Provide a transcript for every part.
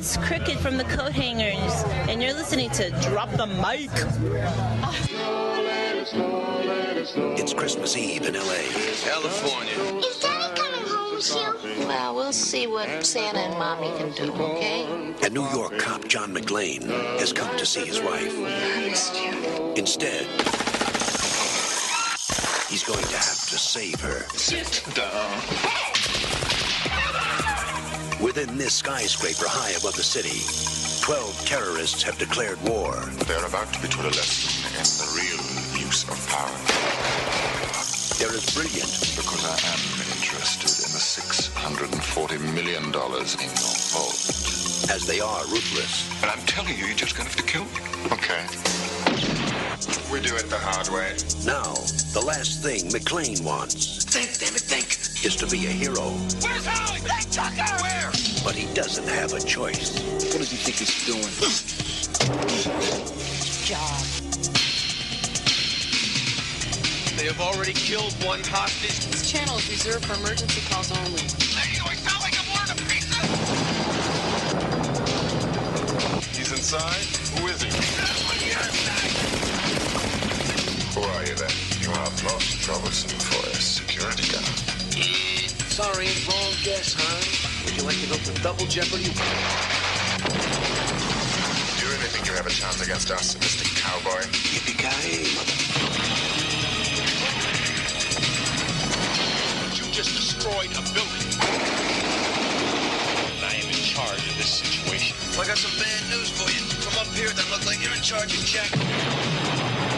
is Cricket from the Coat Hangers, and you're listening to Drop the Mic. It's Christmas Eve in L.A. California. Is Daddy coming home soon? Well, we'll see what Santa and Mommy can do, okay? And New York cop John McClane has come to see his wife. I missed you. Instead, he's going to have to save her. Sit down. Within this skyscraper high above the city, 12 terrorists have declared war. They're about to be taught a lesson in the real use of power. They're as brilliant Because I am interested in the $640 million in your vault. as they are ruthless. But I'm telling you, you're just going to have to kill me. Okay. We do it the hard way. Now, the last thing McClane wants Think, damn it, think. is to be a hero. Where's Howie? Hey, Tucker! Where? But he doesn't have a choice. What does he think he's doing? Job. They have already killed one hostage. This channel is reserved for emergency calls only. Lady, I sound like I'm wearing a pizza. He's inside? Who is he? Who are you then? You are most troublesome for a security guard. Sorry, wrong guess, hon. Would you like to go for double jeopardy? Do you really think you have a chance against us, Mr. Cowboy? Yippee-ki-yay, mother. You just destroyed a building. I am in charge of this situation. I got some bad news for you. From up here, that look like you're in charge of Jack.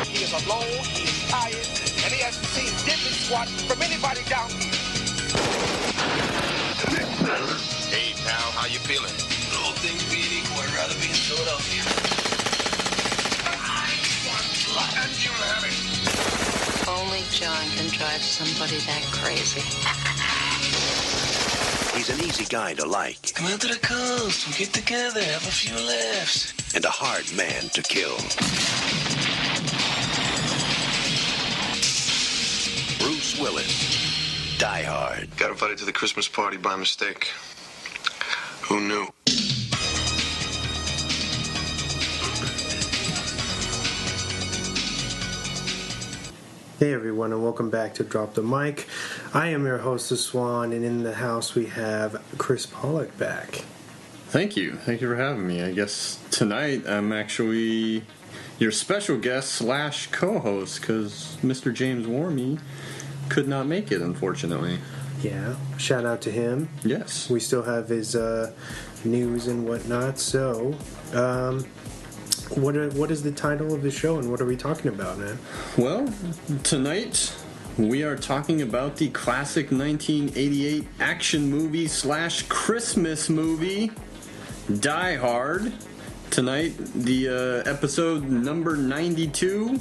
He is alone, he is tired, and he hasn't seen dipping squat from anybody down here. Hey, pal, how you feeling? All things being equal, I'd rather be in Philadelphia. I want blood. And you have it. Only John can drive somebody that crazy. He's an easy guy to like Come out to the coast, we'll get together, have a few laughs. and a hard man to kill. Bruce Willis, Die Hard. Got invited to the Christmas party by mistake. Who knew? Hey everyone, and welcome back to Drop the Mic. I am your host, The Swan, and in the house we have Chris Pollock back. Thank you. Thank you for having me. I guess tonight I'm actually your special guest slash co-host because Mr. James Warmy could not make it, unfortunately. Yeah, shout out to him. Yes. We still have his news and whatnot. So, what is the title of the show, and what are we talking about, man? Well, tonight we are talking about the classic 1988 action movie slash Christmas movie, Die Hard. Tonight, the episode number 92.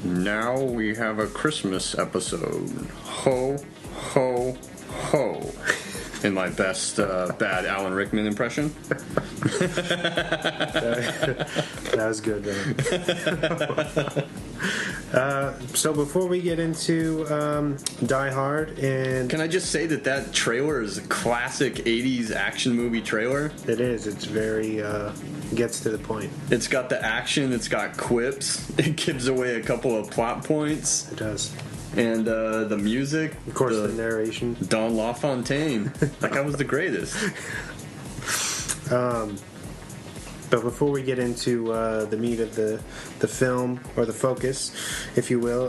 Now we have a Christmas episode. Ho, ho, ho. In my best bad Alan Rickman impression. That was good, man. So before we get into Die Hard, and Can I just say that trailer is a classic 80s action movie trailer? it is, it's very gets to the point. It's got the action, it's got quips, it gives away a couple of plot points, It does. and the music, Of course, the narration. Don LaFontaine, that guy was the greatest. But before we get into the meat of the film, or the focus, if you will,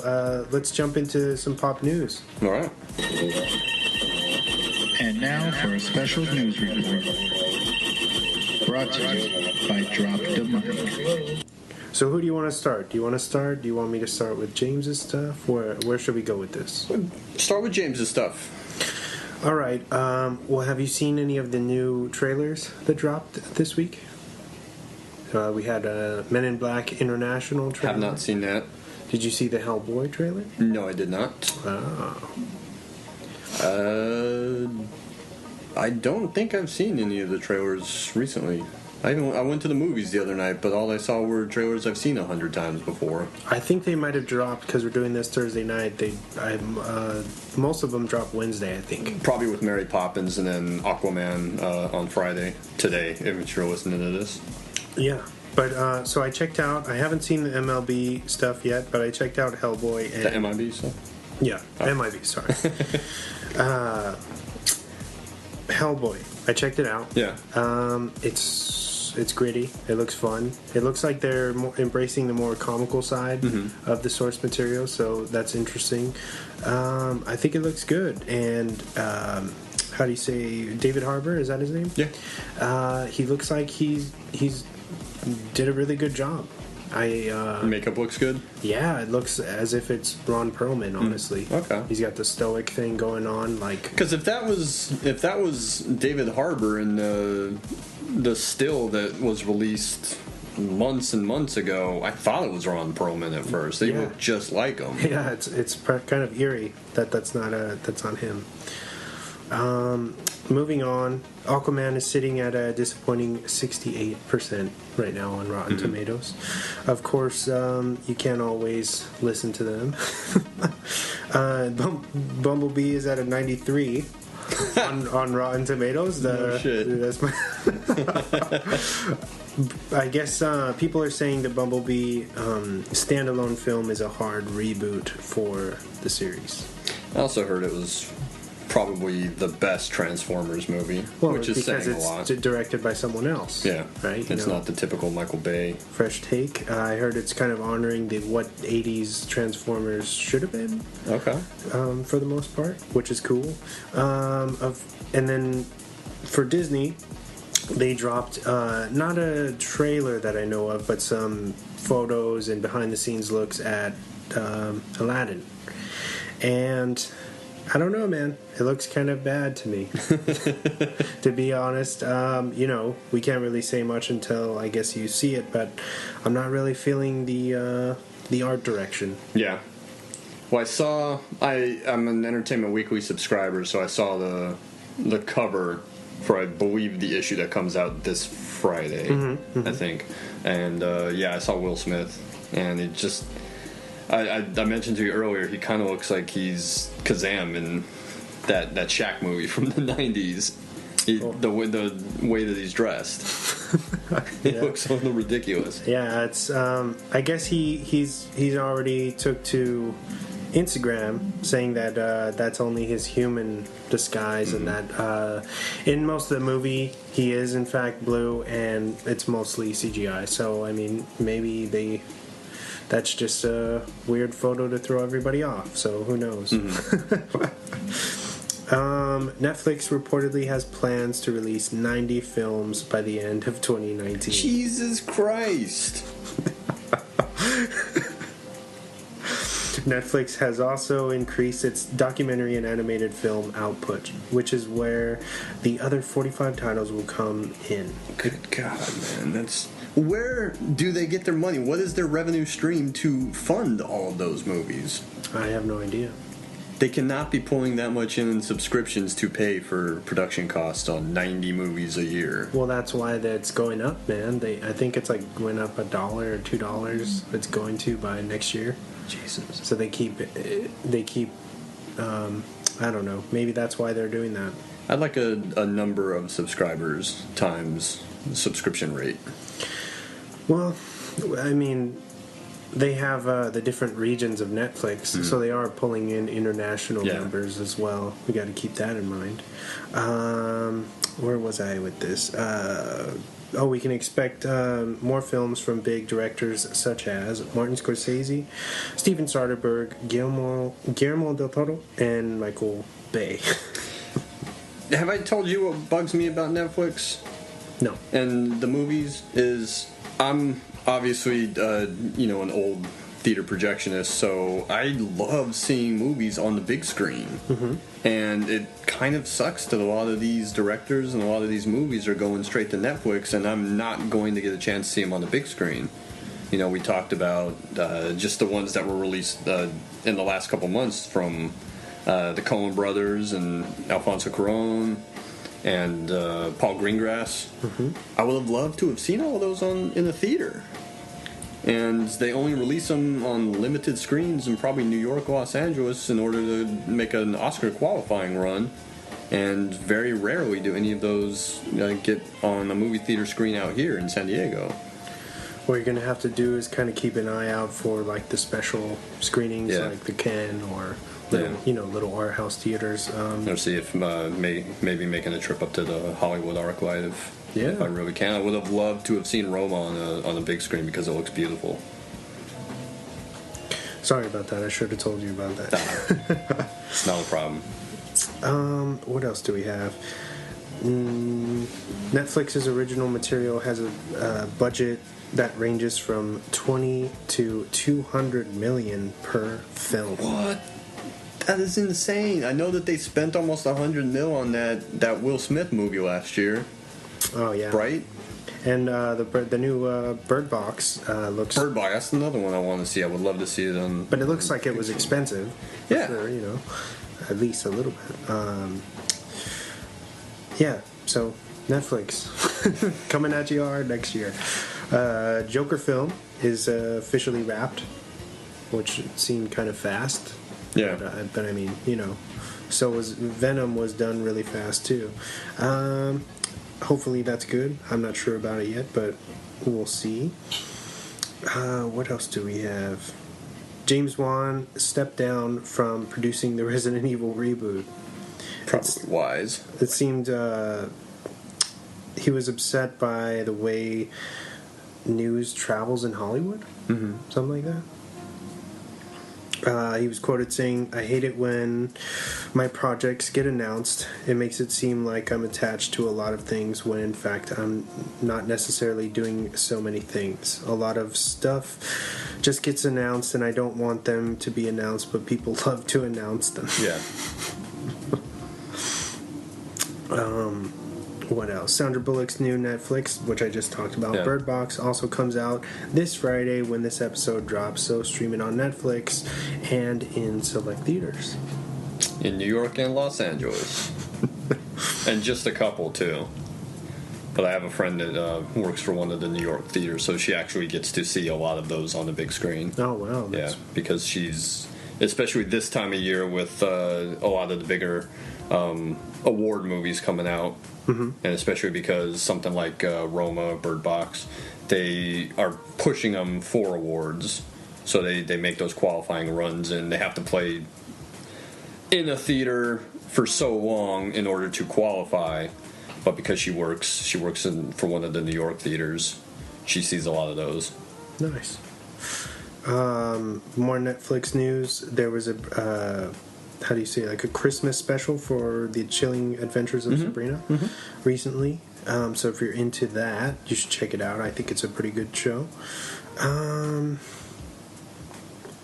let's jump into some pop news. All right. And now for a special news report. Brought to you by Drop the Mic. So who do you want to start? Do you want to start? Do you want me to start with James's stuff? Where should we go with this? Start with James's stuff. All right. Well, have you seen any of the new trailers that dropped this week? We had a Men in Black International trailer. Have not seen that. Did you see the Hellboy trailer? No, I did not. Oh. I don't think I've seen any of the trailers recently. I went to the movies the other night, but all I saw were trailers I've seen 100 times before. I think they might have dropped, because we're doing this Thursday night, most of them dropped Wednesday, I think. Probably with Mary Poppins and then Aquaman on Friday, today, if you're listening to this. Yeah. But, so I checked out, I haven't seen the MLB stuff yet, but I checked out Hellboy. And, the MIB stuff? Yeah, MIB, sorry. Hellboy. I checked it out. Yeah. It's gritty. It looks fun. It looks like they're embracing the more comical side of the source material, so that's interesting. I think it looks good. And how do you say, David Harbour? Is that his name? Yeah. He looks like he's did a really good job. Makeup looks good? Yeah, it looks as if it's Ron Perlman, honestly. Okay. He's got the stoic thing going on, like... Because if that was David Harbour in the still that was released months and months ago, I thought it was Ron Perlman at first. They look just like him. Yeah, it's kind of eerie that's not him. Moving on, Aquaman is sitting at a disappointing 68% right now on Rotten Tomatoes. Of course, you can't always listen to them. Bumblebee is at a 93 on Rotten Tomatoes. No shit. That's my I guess people are saying the Bumblebee standalone film is a hard reboot for the series. I also heard it was probably the best Transformers movie, which is saying a lot. Because it's directed by someone else. Yeah, right. It's not the typical Michael Bay. Fresh take. I heard it's kind of honoring what 80s Transformers should have been. Okay. For the most part, which is cool. And then for Disney, they dropped not a trailer that I know of, but some photos and behind-the-scenes looks at Aladdin. And I don't know, man. It looks kind of bad to me, to be honest. We can't really say much until I guess you see it, but I'm not really feeling the art direction. Yeah. Well, I'm an Entertainment Weekly subscriber, so I saw the cover for, I believe, the issue that comes out this Friday, I think. And I saw Will Smith, and it just... I mentioned to you earlier, he kind of looks like he's Kazam in that Shaq movie from the 90s. The way that he's dressed. It looks so ridiculous. Yeah, it's I guess he's already took to Instagram saying that that's only his human disguise, and that in most of the movie he is in fact blue and it's mostly CGI. So I mean, maybe that's just a weird photo to throw everybody off, so who knows. Netflix reportedly has plans to release 90 films by the end of 2019. Jesus Christ! Netflix has also increased its documentary and animated film output, which is where the other 45 titles will come in. Good God, man, where do they get their money? What is their revenue stream to fund all of those movies? I have no idea. They cannot be pulling that much in subscriptions to pay for production costs on 90 movies a year. Well, that's why that's going up, man. I think it's like went up $1 or $2. It's going to by next year. Jesus. So they keep I don't know. Maybe that's why they're doing that. I'd like a number of subscribers times subscription rate. Well, I mean, they have the different regions of Netflix, so they are pulling in international numbers as well. We got to keep that in mind. Where was I with this? We can expect more films from big directors such as Martin Scorsese, Steven Soderbergh, Guillermo del Toro, and Michael Bay. Have I told you what bugs me about Netflix? No. And the movies is... I'm obviously, an old theater projectionist, so I love seeing movies on the big screen. And it kind of sucks that a lot of these directors and a lot of these movies are going straight to Netflix, and I'm not going to get a chance to see them on the big screen. We talked about just the ones that were released in the last couple months from the Coen brothers and Alfonso Cuarón. and Paul Greengrass. I would have loved to have seen all of those in the theater. And they only release them on limited screens in probably New York, Los Angeles in order to make an Oscar qualifying run. And very rarely do any of those get on a movie theater screen out here in San Diego. What you're going to have to do is kind of keep an eye out for like the special screenings, Yeah. like the Ken or little, little art house theaters. Or see if maybe making a trip up to the Hollywood ArcLight if I really can. I would have loved to have seen Roma on a big screen because it looks beautiful. Sorry about that. I should have told you about that. It's not a problem. What else do we have? Netflix's original material has a budget that ranges from 20 to 200 million per film. What? That is insane. I know that they spent almost 100 mil on that Will Smith movie last year. Oh yeah, right. And the new Bird Box looks. Bird Box. That's another one I want to see. I would love to see it on. But it looks like it was expensive. Yeah. For, at least a little bit. Yeah. So Netflix coming at you hard next year. Joker film is officially wrapped, which seemed kind of fast. Yeah. But I mean, so was Venom was done really fast too. Hopefully that's good. I'm not sure about it yet, but we'll see. What else do we have? James Wan stepped down from producing the Resident Evil reboot. Probably wise. It seemed he was upset by the way news travels in Hollywood. Mm-hmm. Something like that. He was quoted saying, "I hate it when my projects get announced. It makes it seem like I'm attached to a lot of things when in fact I'm not necessarily doing so many things. A lot of stuff just gets announced and I don't want them to be announced, but people love to announce them." Yeah. What else? Sandra Bullock's new Netflix, which I just talked about, Yeah. Bird Box, also comes out this Friday when this episode drops, so stream it on Netflix and in select theaters. In New York and Los Angeles. And just a couple, too. But I have a friend that works for one of the New York theaters, so she actually gets to see a lot of those on the big screen. Oh, wow. Yeah, because she's, especially this time of year with a lot of the bigger award movies coming out, and especially because something like Roma, Bird Box, they are pushing them for awards, so they make those qualifying runs, and they have to play in a theater for so long in order to qualify. But because she works for one of the New York theaters, she sees a lot of those. Nice. More Netflix news. There was a how do you say, like a Christmas special for the Chilling Adventures of Sabrina recently. So if you're into that, you should check it out. I think it's a pretty good show.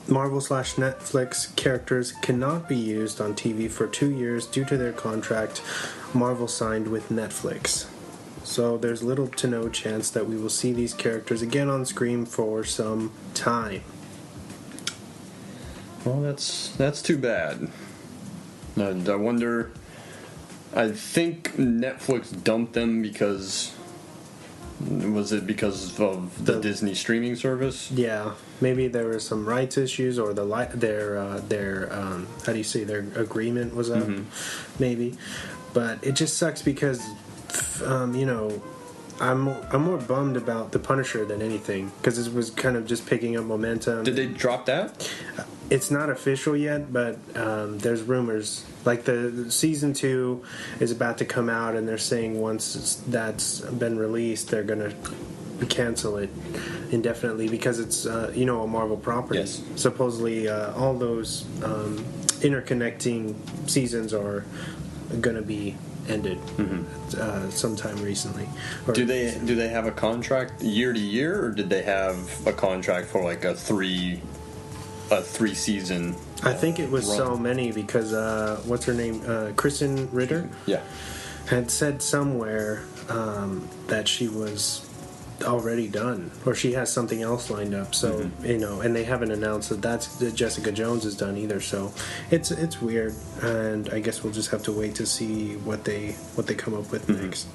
Marvel/Netflix characters cannot be used on TV for 2 years due to their contract Marvel signed with Netflix. So there's little to no chance that we will see these characters again on screen for some time. Well, that's too bad. And I wonder. I think Netflix dumped them because. Was it because of the Disney streaming service? Yeah, maybe there were some rights issues, or their how do you say, their agreement was up, maybe. But it just sucks because, I'm more bummed about The Punisher than anything, because it was kind of just picking up momentum. Did they drop that? It's not official yet, but there's rumors. Like the season 2 is about to come out, and they're saying once that's been released, they're gonna cancel it indefinitely because it's a Marvel property. Yes. Supposedly, all those interconnecting seasons are gonna be ended sometime recently. Do they have a contract year to year, or did they have a contract for like a three season? I think it was run? so many because what's her name? Kristen Ritter. Yeah. Had said somewhere that she was already done, or she has something else lined up. So and they haven't announced that Jessica Jones is done either. So it's weird, and I guess we'll just have to wait to see what they come up with next.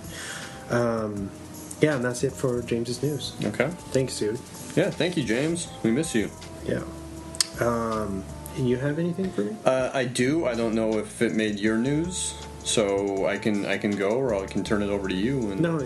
And that's it for James's news. Okay. Thanks, dude. Yeah, thank you, James. We miss you. Yeah. You have anything for me? I do. I don't know if it made your news, so I can go, or I can turn it over to you. No.